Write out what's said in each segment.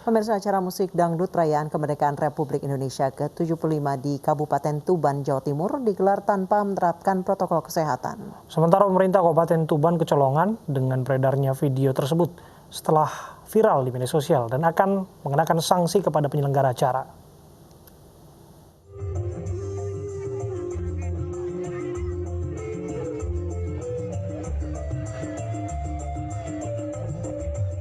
Pemirsa, acara musik dangdut perayaan kemerdekaan Republik Indonesia ke-75 di Kabupaten Tuban, Jawa Timur digelar tanpa menerapkan protokol kesehatan. Sementara pemerintah Kabupaten Tuban kecolongan dengan beredarnya video tersebut setelah viral di media sosial dan akan mengenakan sanksi kepada penyelenggara acara.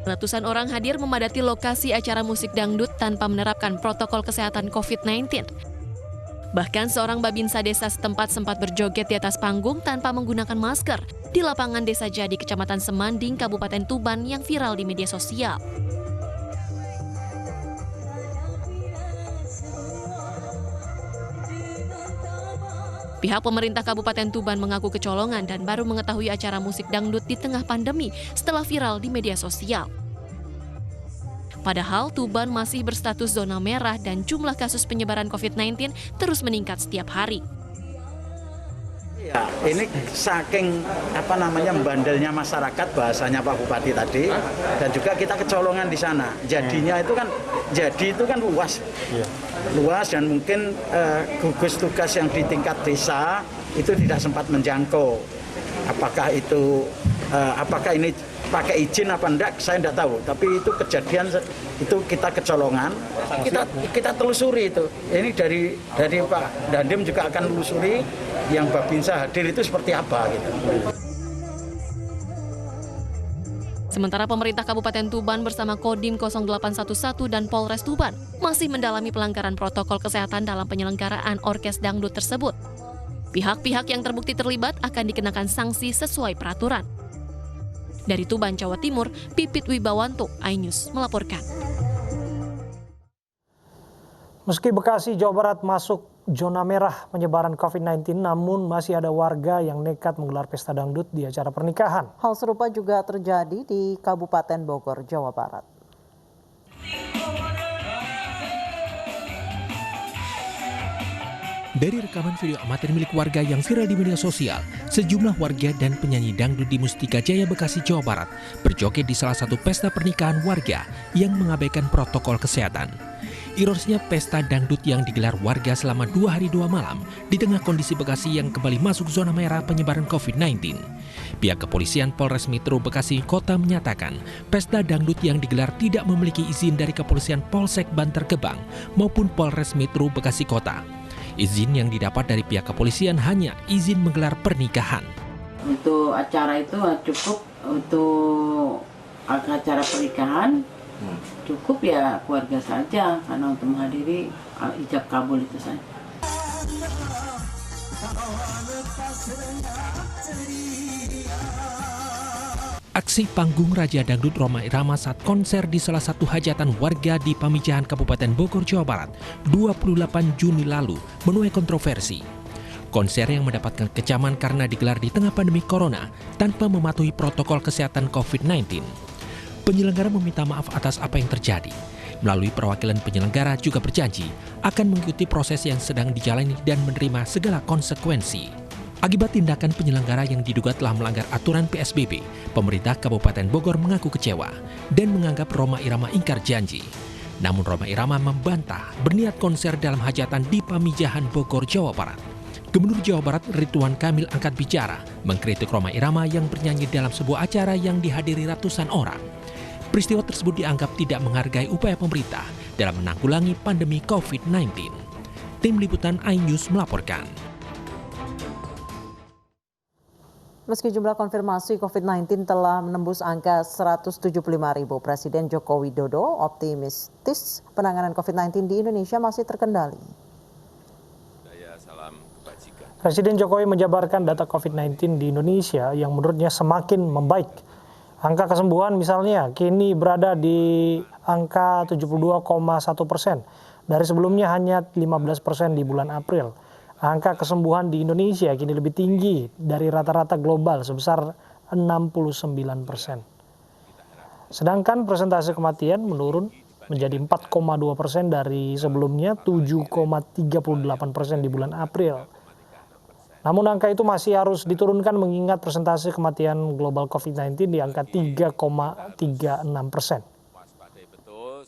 Ratusan orang hadir memadati lokasi acara musik dangdut tanpa menerapkan protokol kesehatan COVID-19. Bahkan seorang babinsa desa setempat sempat berjoget di atas panggung tanpa menggunakan masker di lapangan Desa Jadi, Kecamatan Semanding, Kabupaten Tuban yang viral di media sosial. Pihak pemerintah Kabupaten Tuban mengaku kecolongan dan baru mengetahui acara musik dangdut di tengah pandemi setelah viral di media sosial. Padahal Tuban masih berstatus zona merah dan jumlah kasus penyebaran COVID-19 terus meningkat setiap hari. Ya, ini saking bandelnya masyarakat, bahasanya Pak Bupati tadi, dan juga kita kecolongan di sana. Jadi itu kan luas, luas dan mungkin gugus tugas yang di tingkat desa itu tidak sempat menjangkau. Apakah ini pakai izin apa enggak, saya enggak tahu. Tapi itu kejadian, itu kita kecolongan, kita telusuri itu. Ini dari Pak Dandim juga akan telusuri yang Babinsa hadir itu seperti apa gitu. Sementara pemerintah Kabupaten Tuban bersama Kodim 0811 dan Polres Tuban masih mendalami pelanggaran protokol kesehatan dalam penyelenggaraan orkes dangdut tersebut. Pihak-pihak yang terbukti terlibat akan dikenakan sanksi sesuai peraturan. Dari Tuban, Jawa Timur, Pipit Wibawanto, iNews melaporkan. Meski Bekasi, Jawa Barat masuk zona merah penyebaran COVID-19, namun masih ada warga yang nekat menggelar pesta dangdut di acara pernikahan. Hal serupa juga terjadi di Kabupaten Bogor, Jawa Barat. Dari rekaman video amatir milik warga yang viral di media sosial, sejumlah warga dan penyanyi dangdut di Mustika Jaya, Bekasi, Jawa Barat berjoget di salah satu pesta pernikahan warga yang mengabaikan protokol kesehatan. Ironisnya, pesta dangdut yang digelar warga selama 2 hari 2 malam di tengah kondisi Bekasi yang kembali masuk zona merah penyebaran COVID-19. Pihak kepolisian Polres Metro Bekasi Kota menyatakan pesta dangdut yang digelar tidak memiliki izin dari kepolisian Polsek Bantar Gebang maupun Polres Metro Bekasi Kota. Izin yang didapat dari pihak kepolisian hanya izin menggelar pernikahan. Untuk acara itu cukup, untuk acara pernikahan cukup ya keluarga saja, karena untuk menghadiri ijab kabul itu saja. Aksi panggung Raja Dangdut Rhoma Irama saat konser di salah satu hajatan warga di Pamijahan, Kabupaten Bogor, Jawa Barat, 28 Juni lalu menuai kontroversi. Konser yang mendapatkan kecaman karena digelar di tengah pandemi corona tanpa mematuhi protokol kesehatan COVID-19. Penyelenggara meminta maaf atas apa yang terjadi. Melalui perwakilan penyelenggara juga berjanji akan mengikuti proses yang sedang dijalani dan menerima segala konsekuensi. Akibat tindakan penyelenggara yang diduga telah melanggar aturan PSBB, pemerintah Kabupaten Bogor mengaku kecewa dan menganggap Rhoma Irama ingkar janji. Namun Rhoma Irama membantah berniat konser dalam hajatan di Pamijahan Bogor, Jawa Barat. Gubernur Jawa Barat Ridwan Kamil angkat bicara mengkritik Rhoma Irama yang bernyanyi dalam sebuah acara yang dihadiri ratusan orang. Peristiwa tersebut dianggap tidak menghargai upaya pemerintah dalam menanggulangi pandemi COVID-19. Tim Liputan iNews melaporkan. Meski jumlah konfirmasi COVID-19 telah menembus angka 175.000, Presiden Joko Widodo optimistis penanganan COVID-19 di Indonesia masih terkendali. Presiden Jokowi menjabarkan data COVID-19 di Indonesia yang menurutnya semakin membaik. Angka kesembuhan misalnya kini berada di angka 72,1%. Dari sebelumnya hanya 15% di bulan April. Angka kesembuhan di Indonesia kini lebih tinggi dari rata-rata global sebesar 69%. Sedangkan persentase kematian menurun menjadi 4,2% dari sebelumnya 7,38% di bulan April. Namun angka itu masih harus diturunkan mengingat persentase kematian global COVID-19 di angka 3,36%.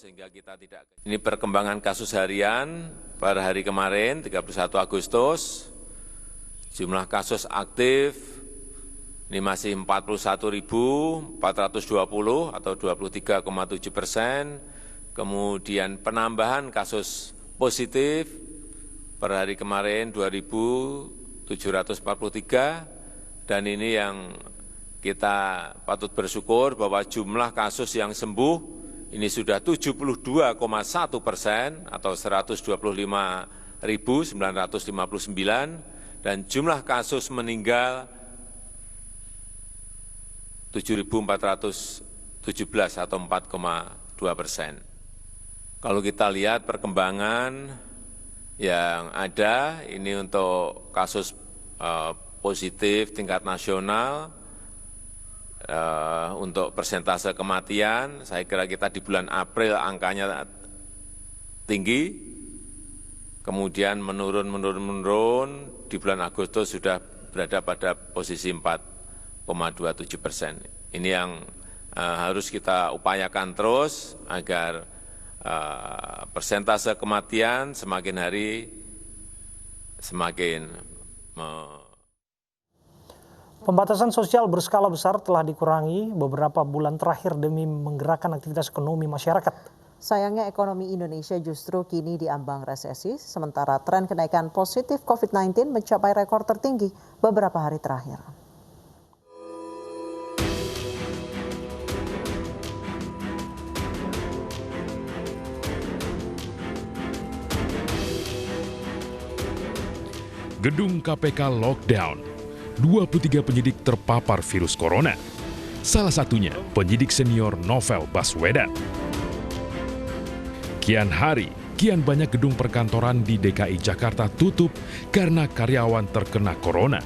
Ini perkembangan kasus harian per hari kemarin 31 Agustus, jumlah kasus aktif ini masih 41.420 atau 23,7%. Kemudian penambahan kasus positif per hari kemarin 2.743, dan ini yang kita patut bersyukur bahwa jumlah kasus yang sembuh ini sudah 72,1% atau 125.959, dan jumlah kasus meninggal 7.417 atau 4,2%. Kalau kita lihat perkembangan yang ada ini untuk kasus positif tingkat nasional, untuk persentase kematian, saya kira kita di bulan April angkanya tinggi, kemudian menurun, di bulan Agustus sudah berada pada posisi 4,27%. Ini yang harus kita upayakan terus agar persentase kematian semakin hari semakin Pembatasan sosial berskala besar telah dikurangi beberapa bulan terakhir demi menggerakkan aktivitas ekonomi masyarakat. Sayangnya ekonomi Indonesia justru kini diambang resesi, sementara tren kenaikan positif COVID-19 mencapai rekor tertinggi beberapa hari terakhir. Gedung KPK lockdown. 23 penyidik terpapar virus corona. Salah satunya penyidik senior Novel Baswedan. Kian hari, kian banyak gedung perkantoran di DKI Jakarta tutup karena karyawan terkena corona.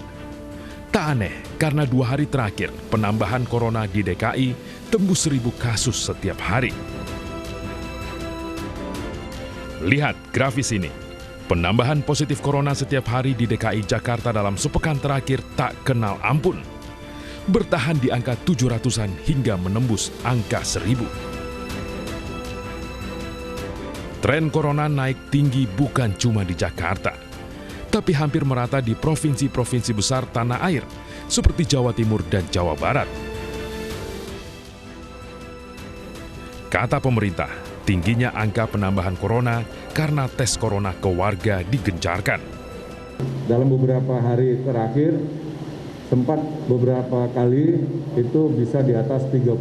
Tak aneh karena 2 hari terakhir penambahan corona di DKI tembus 1.000 kasus setiap hari. Lihat grafis ini. Penambahan positif corona setiap hari di DKI Jakarta dalam sepekan terakhir tak kenal ampun. Bertahan di angka 700-an hingga menembus angka 1.000. Tren corona naik tinggi bukan cuma di Jakarta, tapi hampir merata di provinsi-provinsi besar tanah air seperti Jawa Timur dan Jawa Barat. Kata pemerintah, tingginya angka penambahan corona karena tes corona ke warga digencarkan. Dalam beberapa hari terakhir, sempat beberapa kali itu bisa di atas 30.000,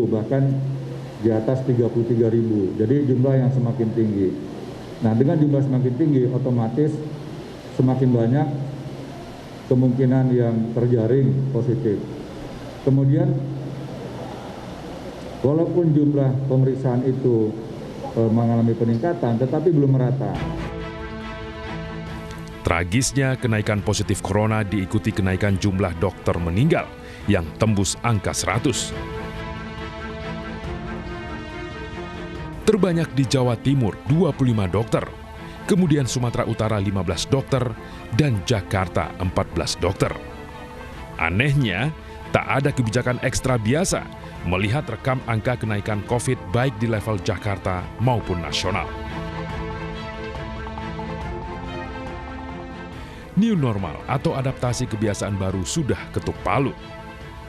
bahkan di atas 33.000. Jadi jumlah yang semakin tinggi. Nah, dengan jumlah semakin tinggi, otomatis semakin banyak kemungkinan yang terjaring positif. Kemudian, walaupun jumlah pemeriksaan itu mengalami peningkatan, tetapi belum merata. Tragisnya, kenaikan positif corona diikuti kenaikan jumlah dokter meninggal yang tembus angka 100. Terbanyak di Jawa Timur 25 dokter, kemudian Sumatera Utara 15 dokter, dan Jakarta 14 dokter. Anehnya, tak ada kebijakan ekstra biasa melihat rekam angka kenaikan COVID baik di level Jakarta maupun nasional. New normal atau adaptasi kebiasaan baru sudah ketuk palu.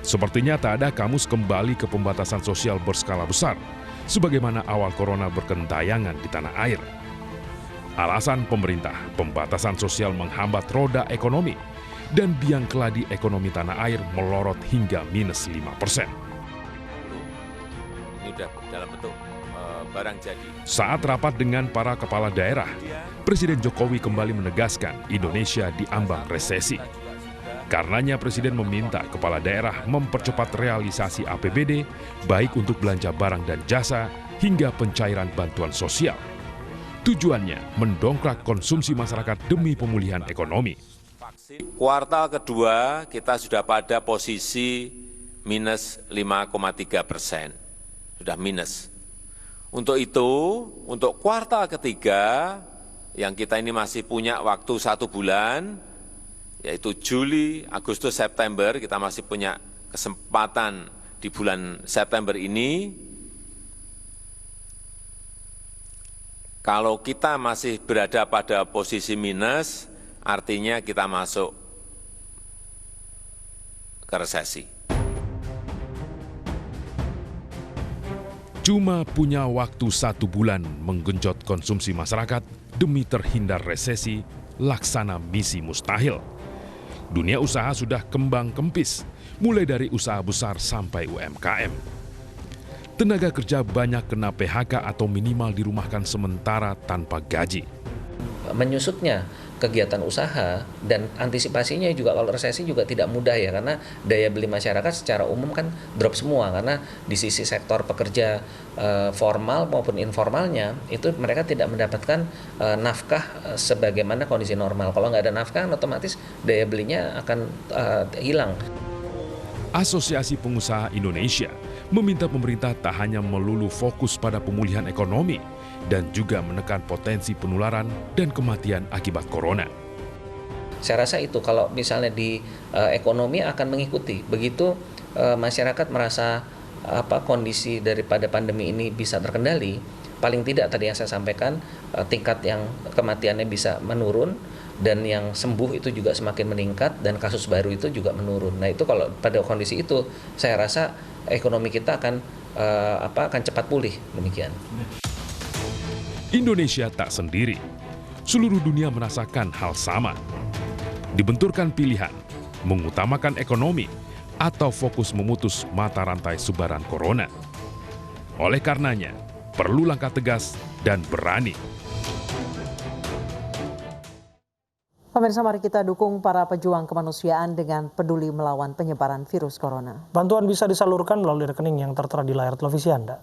Sepertinya tak ada kamus kembali ke pembatasan sosial berskala besar, sebagaimana awal corona berkentayangan di tanah air. Alasan pemerintah, pembatasan sosial menghambat roda ekonomi, dan biang keladi ekonomi tanah air melorot hingga minus 5%. Sudah dalam bentuk barang jadi. Saat rapat dengan para kepala daerah, Presiden Jokowi kembali menegaskan Indonesia diambang resesi. Karenanya Presiden meminta kepala daerah mempercepat realisasi APBD, baik untuk belanja barang dan jasa hingga pencairan bantuan sosial. Tujuannya mendongkrak konsumsi masyarakat demi pemulihan ekonomi. Kuartal kedua kita sudah pada posisi minus 5,3%. Sudah minus. Untuk itu, untuk kuartal ketiga, yang kita ini masih punya waktu 1 bulan, yaitu Juli, Agustus, September, kita masih punya kesempatan di bulan September ini, Kalau kita masih berada pada posisi minus, artinya kita masuk ke resesi. Cuma punya waktu 1 bulan menggenjot konsumsi masyarakat demi terhindar resesi, laksana misi mustahil. Dunia usaha sudah kembang kempis, mulai dari usaha besar sampai UMKM. Tenaga kerja banyak kena PHK atau minimal dirumahkan sementara tanpa gaji. Menyusutnya kegiatan usaha dan antisipasinya juga kalau resesi juga tidak mudah ya, karena daya beli masyarakat secara umum kan drop semua, karena di sisi sektor pekerja formal maupun informalnya itu mereka tidak mendapatkan nafkah sebagaimana kondisi normal. Kalau nggak ada nafkah otomatis daya belinya akan hilang. Asosiasi Pengusaha Indonesia meminta pemerintah tak hanya melulu fokus pada pemulihan ekonomi dan juga menekan potensi penularan dan kematian akibat corona. Saya rasa itu kalau misalnya di ekonomi akan mengikuti. Begitu masyarakat merasa kondisi daripada pandemi ini bisa terkendali, paling tidak tadi yang saya sampaikan tingkat yang kematiannya bisa menurun dan yang sembuh itu juga semakin meningkat dan kasus baru itu juga menurun. Nah itu kalau pada kondisi itu saya rasa ekonomi kita akan cepat pulih demikian. Indonesia tak sendiri. Seluruh dunia merasakan hal sama. Dibenturkan pilihan, mengutamakan ekonomi, atau fokus memutus mata rantai sebaran corona. Oleh karenanya, perlu langkah tegas dan berani. Pemirsa, mari kita dukung para pejuang kemanusiaan dengan peduli melawan penyebaran virus corona. Bantuan bisa disalurkan melalui rekening yang tertera di layar televisi Anda.